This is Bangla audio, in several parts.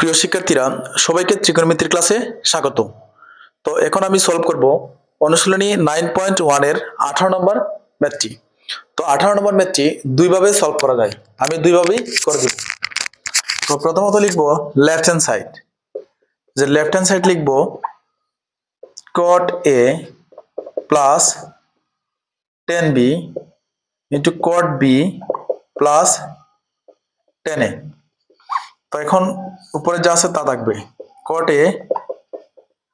প্রিয় শিক্ষার্থীরা, সবাইকে ত্রিকোণমিতির ক্লাসে স্বাগত। তো এখন আমি সলভ করব অনুশীলনী 9.1 এর 18 নম্বর ম্যাথটি। তো 18 নম্বর ম্যাথটি দুইভাবে সলভ করা যায়, আমি দুইভাবেই করে দেব। তো প্রথমত লিখব লেফট হ্যান্ড সাইড, যে লেফট হ্যান্ড সাইড লিখব cot a plus 10b into cot b plus 10a। তো এখন উপরে যা আছে তা থাকবে cot a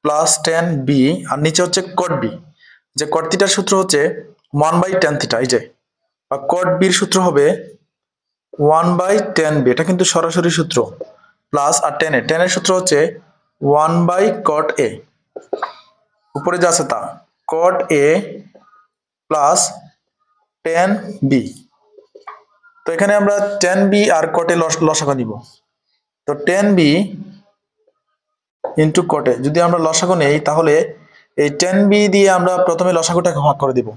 প্লাস 10b আর নিচে হচ্ছে cot b। যে cot থিটার সূত্র হচ্ছে 1/tan থিটা, এই যে, আর cot b এর সূত্র হবে 1/tan b, এটা কিন্তু সরাসরি সূত্র, প্লাস আর tan এর সূত্র হচ্ছে 1/cot a। উপরে যা আছে তা cot a প্লাস 10b। তো এখানে আমরা 10b আর cot a লসাগু নিব। তো 10b ইন্টু cot a যদি আমরা লসাগু নেই, তাহলে এই 10b দিয়ে আমরা প্রথমে লসাগুটাকে ভাগ করে দিব।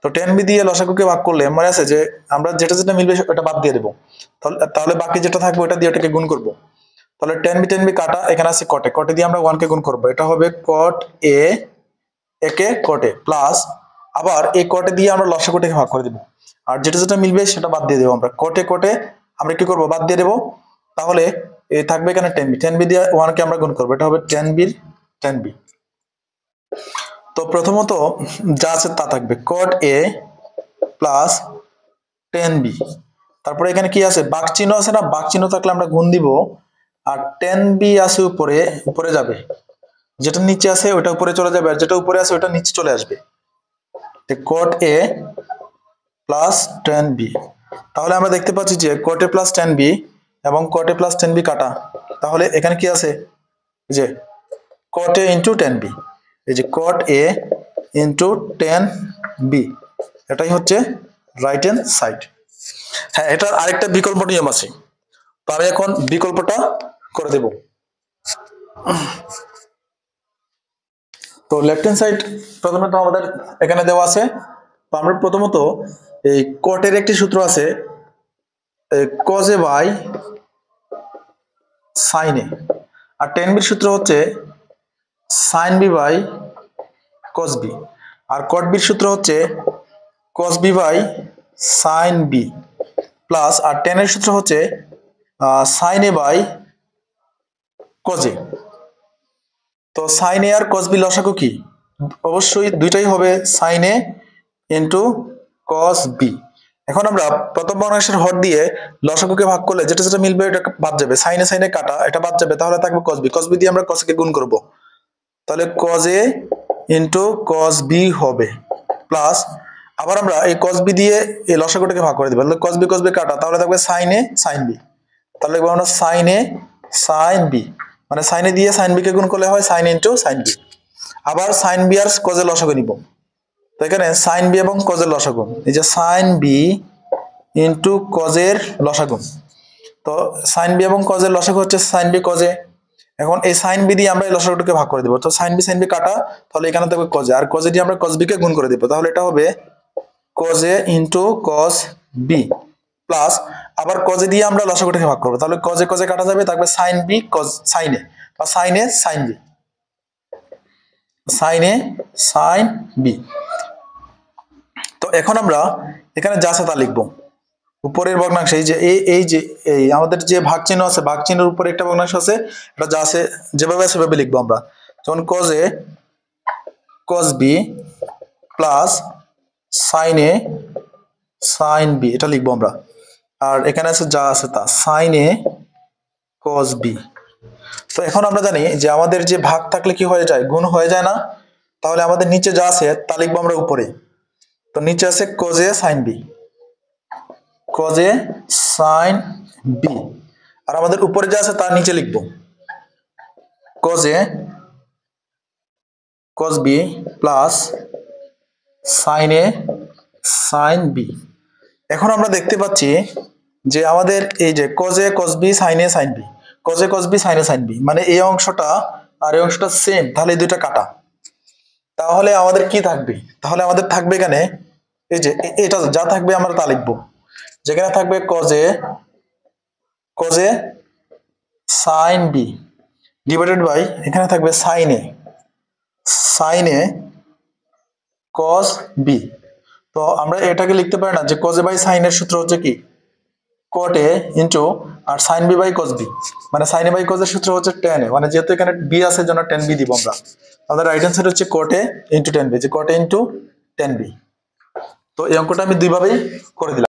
তো 10b দিয়ে লসাগুকে ভাগ করলে মনে আছে যে আমরা যেটা যেটা মিলবে ওটা বাদ দিয়ে দেব, তাহলে বাকি যেটা থাকবে ওটা দিয়ে ওটাকে গুণ করব। তাহলে 10b কাটা, এখানে আছে cot a দিয়ে আমরা 1 কে গুণ করব, এটা হবে cot a একে cot a প্লাস আবার এই cot a দিয়ে আমরা লসাগুটাকে ভাগ করে দেব, আর যেটা যেটা মিলবে সেটা বাদ দিয়ে দেব। আমরা cot a আমরা কি করব, বাদ দিয়ে দেব। তাহলে এই থাকবে এখানে 10b দিয়ে 1 কে আমরা গুণ করব, এটা হবে 10b। তো প্রথমত যা আছে তা থাকবে cot a প্লাস 10b, তারপরে এখানে কি আছে, ভাগ চিহ্ন আছে না, ভাগ চিহ্ন থাকলে আমরা গুণ দিব, আর 10b আছে উপরে যাবে, যেটা নিচে আছে ওটা উপরে চলে যাবে, আর যেটা উপরে আছে ওটা নিচে চলে আসবে। cot a প্লাস 10b, তাহলে আমরা দেখতে পাচ্ছি যে cot a প্লাস 10b এবং cot a প্লাস 10b কাটা, তাহলে এখানে কি আছে, যে cot a ইন্টু 10b, এই যে cot a ইন্টু 10b, এটাই হচ্ছে রাইট হ্যান্ড সাইড। হ্যাঁ, এটার আরেকটা বিকল্প নিয়ম আছে, তো আমি এখন বিকল্পটা করে দেব। তো লেফট হ্যান্ড সাইড প্রথমত আমাদের এখানে দেওয়া আছে, তো আমরা প্রথমত এই cot এর একটি সূত্র আছে cos a by sin a, আর 10b এর সূত্র হচ্ছে sin b by cos b, আর cot b এর সূত্র হচ্ছে cos b by sin b plus আর 10 এর সূত্র হচ্ছে sin a by cos a। তো sin a আর cos b লসাগু কি, অবশ্যই দুইটাই হবে sin a into cos b। এখন আমরা প্রথম ভগ্নাংশের হর দিয়ে লসাগুকে ভাগ করলে যেটা যেটা মিলবে এটা বাদ যাবে, sin a কাটা, এটা বাদ যাবে, তাহলে থাকবে cos b দিয়ে আমরা cos a কে গুণ করব, তাহলে cos a into cos b হবে, প্লাস আবার আমরা এই cos b দিয়ে এই লসাগুটাকে ভাগ করে দিব, তাহলে cos b কাটা, তাহলে থাকবে sin a sin b, তাহলে লিখব আমরা sin a sin b, মানে sin a দিয়ে sin b কে গুণ করলে হয় sin a into sin b। আবার sin b আর cos a লসাগু নিব, তো এখানে sin b এবং cos এর লসাগু, এই যে sin b ইন্টু cos এর লসাগু, তো sin b এবং cos এর লসাগু হচ্ছে sin b cos a। এখন এই sin b দিয়ে আমরা এই লসাগুটাকে ভাগ করে দেব, তো sin b কাটা, তাহলে এখানে থাকবে cos a, আর cos a দিয়ে আমরা cos b কে গুণ করে দেব, তাহলে এটা হবে cos a into cos b plus আবার cos a দিয়ে আমরা লসাগুটাকে ভাগ করব, তাহলে cos a কাটা যাবে, থাকবে sin b cos sin a বা sin a sin b, sin a sin b। তো এখন আমরা এখানে যা আছে তা লিখবো উপরের ভগ্নাংশে, এই যে আমাদের যে ভাগ চিহ্ন আছে, ভাগ চিহ্নের উপরে একটা ভগ্নাংশ আছে, এটা যা আছে যেভাবে আছে সেভাবে লিখবো আমরা, যেমন cos a cos b plus sin a sin b, এটা লিখবো আমরা, আর এখানে আছে যা আছে তা sin a cos b। তো এখন আমরা জানি যে আমাদের যে ভাগ থাকলে কি হয়ে যায়, গুণ হয়ে যায় না, তাহলে আমাদের নিচে যা আছে তা লিখবো আমরা উপরে। তো নিচে আছে cos a sin b, cos a sin b, আর আমাদের উপরে যা আছে তার নিচে লিখব cos a cos b plus sin a sin b। এখন আমরা দেখতে পাচ্ছি যে আমাদের এই যে cos a cos b sin a sin b, cos a cos b sin a sin b, মানে এই অংশটা আর এই অংশটা সেম, তাহলে এই দুইটা কাটা, তাহলে আমাদের কি থাকবে, তাহলে আমাদের থাকবে এখানে এই যে এটা যা থাকবে আমরা তা লিখবো, যেখানে থাকবে cos a sine B divided by এখানে থাকবে সাইন এ কস বি। তো আমরা এটাকে লিখতে পারি না যে কজ এ বাই সাইন এর সূত্র হচ্ছে কি কট এ ইন্টু আর sine b by cos b, মানে সাইন এ বাই কস এর সূত্র হচ্ছে টেন এ, মানে যেহেতু এখানে বি আছে জন্য টেন বি দিব আমরা। আমাদের রাইট অ্যান্সার হচ্ছে কট এ ইন্টু টেন বি, যে কট এ ইন্টু টেন বি। তো এই অঙ্কটা আমি দুইভাবেই করে দিলাম।